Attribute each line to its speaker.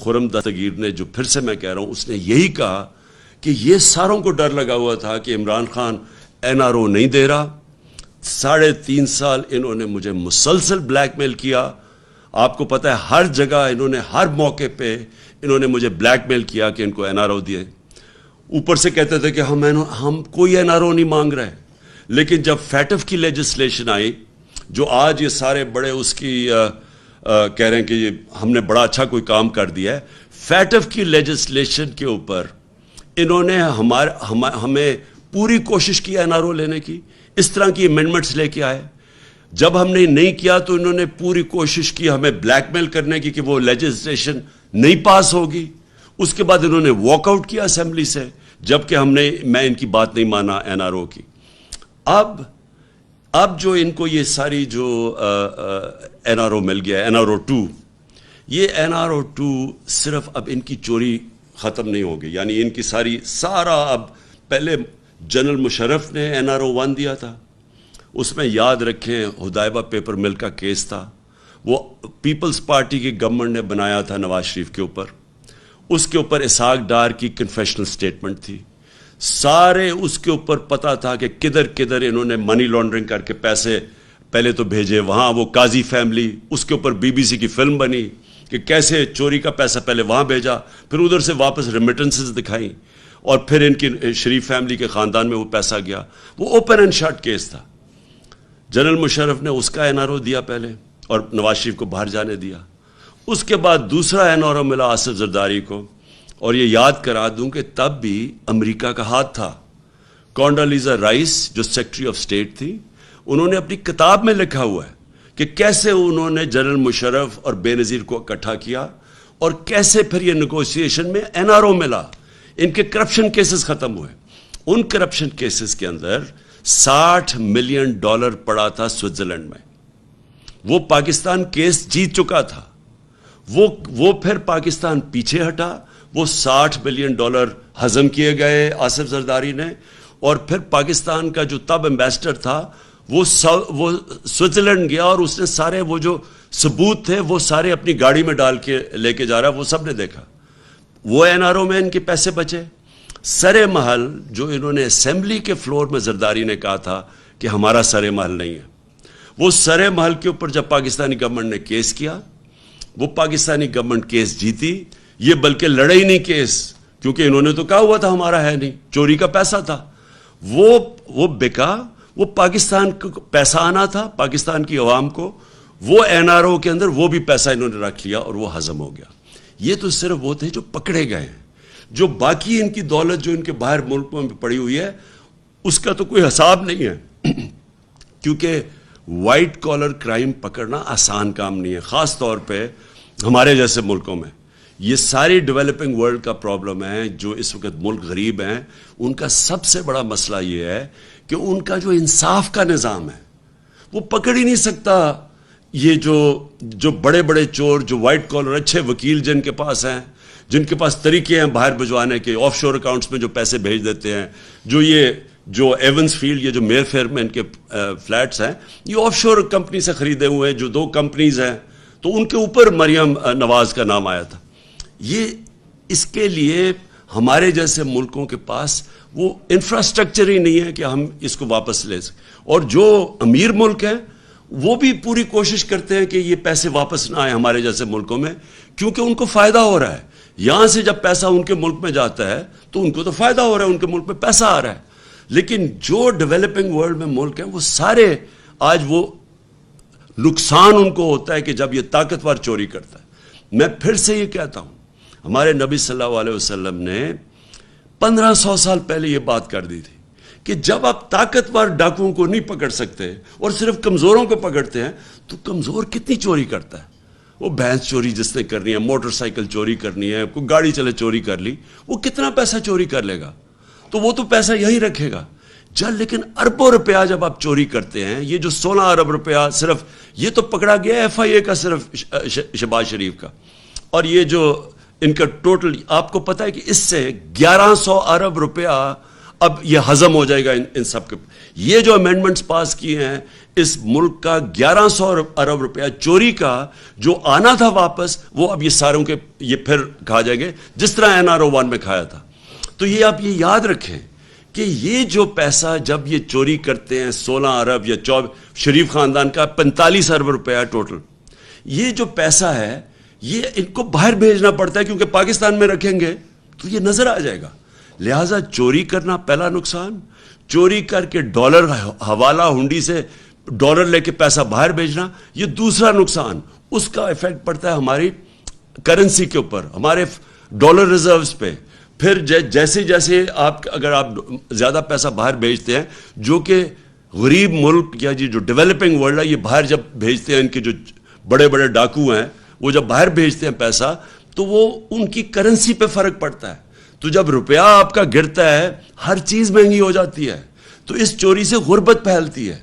Speaker 1: خرم دستگیر نے جو پھر سے میں کہہ رہا ہوں اس نے یہی کہا کہ یہ ساروں کو ڈر لگا ہوا تھا کہ عمران خان NRO نہیں دے رہا. 3.5 سال انہوں نے مجھے مسلسل بلیک میل کیا. آپ کو پتہ ہے ہر جگہ انہوں نے ہر موقع پہ انہوں نے مجھے بلیک میل کیا کہ ان کو NRO دیے. اوپر سے کہتے تھے کہ ہم کوئی NRO نہیں مانگ رہے. لیکن جب فیٹف کی لیجسلیشن آئی جو آج یہ سارے بڑے اس کی کہہ رہے ہیں کہ یہ ہم نے بڑا اچھا کوئی کام کر دیا ہے, فیٹف کی لیجسلیشن کے اوپر انہوں نے ہمیں پوری کوشش کی NRO لینے کی. اس طرح کی امینڈمنٹس لے کے آئے. جب ہم نے نہیں کیا تو انہوں نے پوری کوشش کی ہمیں بلیک میل کرنے کی کہ وہ لیجسلیشن نہیں پاس ہوگی. اس کے بعد انہوں نے واک آؤٹ کیا اسمبلی سے, جبکہ میں ان کی بات نہیں مانا NRO کی. اب جو ان کو یہ ساری جو NRO مل گیا, NRO 2, یہ NRO 2 صرف اب ان کی چوری ختم نہیں ہوگی. یعنی ان کی سارا اب پہلے جنرل مشرف نے NRO 1 دیا تھا, اس میں یاد رکھیں ہدایبہ پیپر مل کا کیس تھا, وہ پیپلز پارٹی کی گورنمنٹ نے بنایا تھا نواز شریف کے اوپر. اس کے اوپر اسحاق ڈار کی کنفیشنل سٹیٹمنٹ تھی. سارے اس کے اوپر پتا تھا کہ کدھر انہوں نے منی لانڈرنگ کر کے پیسے پہلے تو بھیجے وہاں. وہ قاضی فیملی, اس کے اوپر BBC کی فلم بنی کہ کیسے چوری کا پیسہ پہلے وہاں بھیجا, پھر ادھر سے واپس ریمیٹنسز دکھائیں, اور پھر ان کی شریف فیملی کے خاندان میں وہ پیسہ گیا. وہ اوپن اینڈ شٹ کیس تھا. جنرل مشرف نے اس کا NRO دیا پہلے اور نواز شریف کو باہر جانے دیا. اس کے بعد دوسرا NRO ملا آصف زرداری کو, اور یہ یاد کرا دوں کہ تب بھی امریکہ کا ہاتھ تھا. کونڈالیزا رائس جو سیکرٹری آف اسٹیٹ تھی, انہوں نے اپنی کتاب میں لکھا ہوا ہے کہ کیسے انہوں نے جنرل مشرف اور بے نظیر کو اکٹھا کیا اور کیسے پھر یہ نیگوسیشن میں NRO ملا. ان کے کرپشن کیسز ختم ہوئے. ان کرپشن کیسز کے اندر $60 ملین پڑا تھا سوئٹزرلینڈ میں. وہ پاکستان کیس جیت چکا تھا. وہ پھر پاکستان پیچھے ہٹا. وہ $60 ملین ہضم کیے گئے آصف زرداری نے, اور پھر پاکستان کا جو تب ایمبیسڈر تھا وہ سوئٹزرلینڈ گیا, اور اس نے سارے وہ جو ثبوت تھے وہ سارے اپنی گاڑی میں ڈال کے لے کے جا رہا. وہ سب نے دیکھا. وہ NRO میں ان کے پیسے بچے. سرے محل جو انہوں نے اسمبلی کے فلور میں زرداری نے کہا تھا کہ ہمارا سرے محل نہیں ہے, وہ سرے محل کے اوپر جب پاکستانی گورنمنٹ نے کیس کیا, وہ پاکستانی گورنمنٹ کیس جیتی. یہ بلکہ لڑے ہی نہیں کیس, کیونکہ انہوں نے تو کہا ہوا تھا ہمارا ہے نہیں, چوری کا پیسہ تھا. وہ بکا. وہ پاکستان کو پیسہ آنا تھا, پاکستان کی عوام کو. وہ NRO کے اندر وہ بھی پیسہ انہوں نے رکھ لیا اور وہ ہضم ہو گیا. یہ تو صرف وہ تھے جو پکڑے گئے ہیں. جو باقی ان کی دولت جو ان کے باہر ملکوں میں پڑی ہوئی ہے اس کا تو کوئی حساب نہیں ہے. کیونکہ وائٹ کالر کرائم پکڑنا آسان کام نہیں ہے, خاص طور پہ ہمارے جیسے ملکوں میں. یہ ساری ڈیولپنگ ورلڈ کا پرابلم ہے. جو اس وقت ملک غریب ہیں ان کا سب سے بڑا مسئلہ یہ ہے کہ ان کا جو انصاف کا نظام ہے وہ پکڑ ہی نہیں سکتا. یہ جو بڑے بڑے چور, جو وائٹ کالر اچھے وکیل جن کے پاس ہیں, جن کے پاس طریقے ہیں باہر بھجوانے کے, آف شور اکاؤنٹس میں جو پیسے بھیج دیتے ہیں, جو ایونس فیلڈ, یہ جو میئر فیئر میں ان کے فلیٹس ہیں, یہ آف شور کمپنی سے خریدے ہوئے ہیں, جو 2 کمپنیز ہیں. تو ان کے اوپر مریم نواز کا نام آیا تھا. یہ اس کے لیے ہمارے جیسے ملکوں کے پاس وہ انفراسٹرکچر ہی نہیں ہے کہ ہم اس کو واپس لے سکیں. اور جو امیر ملک ہیں وہ بھی پوری کوشش کرتے ہیں کہ یہ پیسے واپس نہ آئے ہمارے جیسے ملکوں میں, کیونکہ ان کو فائدہ ہو رہا ہے. یہاں سے جب پیسہ ان کے ملک میں جاتا ہے تو ان کو تو فائدہ ہو رہا ہے, ان کے ملک میں پیسہ آ رہا ہے. لیکن جو ڈیولپنگ ورلڈ میں ملک ہیں وہ سارے آج وہ نقصان ان کو ہوتا ہے کہ جب یہ طاقتور چوری کرتا ہے. میں پھر سے یہ کہتا ہوں, ہمارے نبی صلی اللہ علیہ وسلم نے 1500 سال پہلے یہ بات کر دی تھی کہ جب آپ طاقتور ڈاکوؤں کو نہیں پکڑ سکتے اور صرف کمزوروں کو پکڑتے ہیں تو کمزور کتنی چوری کرتا ہے. وہ بھینس چوری جس نے کرنی ہے, موٹر سائیکل چوری کرنی ہے, کوئی گاڑی چلے چوری کر لی, وہ کتنا پیسہ چوری کر لے گا؟ تو وہ تو پیسہ یہی رکھے گا. لیکن اربوں روپیہ جب آپ چوری کرتے ہیں, یہ جو 16 ارب روپیہ صرف یہ تو پکڑا گیا FIA کا, صرف شہباز شریف کا, اور یہ جو ان کا ٹوٹل آپ کو پتہ ہے کہ اس سے 1100 ارب روپیہ اب یہ ہضم ہو جائے گا ان سب کے. یہ جو امینڈمنٹس پاس کیے ہیں اس ملک کا 1100 ارب روپیہ چوری کا جو آنا تھا واپس, وہ اب یہ ساروں کے یہ پھر کھا جائیں گے جس طرح NRO 1 میں کھایا تھا. تو یہ آپ یہ یاد رکھیں کہ یہ جو پیسہ جب یہ چوری کرتے ہیں 16 ارب یا 24, شریف خاندان کا 45 ارب روپیہ ٹوٹل, یہ جو پیسہ ہے یہ ان کو باہر بھیجنا پڑتا ہے کیونکہ پاکستان میں رکھیں گے تو یہ نظر آ جائے گا. لہٰذا چوری کرنا پہلا نقصان, چوری کر کے ڈالر حوالہ ہنڈی سے ڈالر لے کے پیسہ باہر بھیجنا یہ دوسرا نقصان. اس کا ایفیکٹ پڑتا ہے ہماری کرنسی کے اوپر, ہمارے ڈالر ریزروز پہ. پھر جیسے جیسے اگر آپ زیادہ پیسہ باہر بھیجتے ہیں, جو کہ غریب ملک یا جو ڈیولپنگ ورلڈ ہے یہ باہر جب بھیجتے ہیں, ان کے جو بڑے بڑے ڈاکو ہیں وہ جب باہر بھیجتے ہیں پیسہ تو وہ ان کی کرنسی پہ فرق پڑتا ہے. تو جب روپیہ آپ کا گرتا ہے ہر چیز مہنگی ہو جاتی ہے, تو اس چوری سے غربت پھیلتی ہے.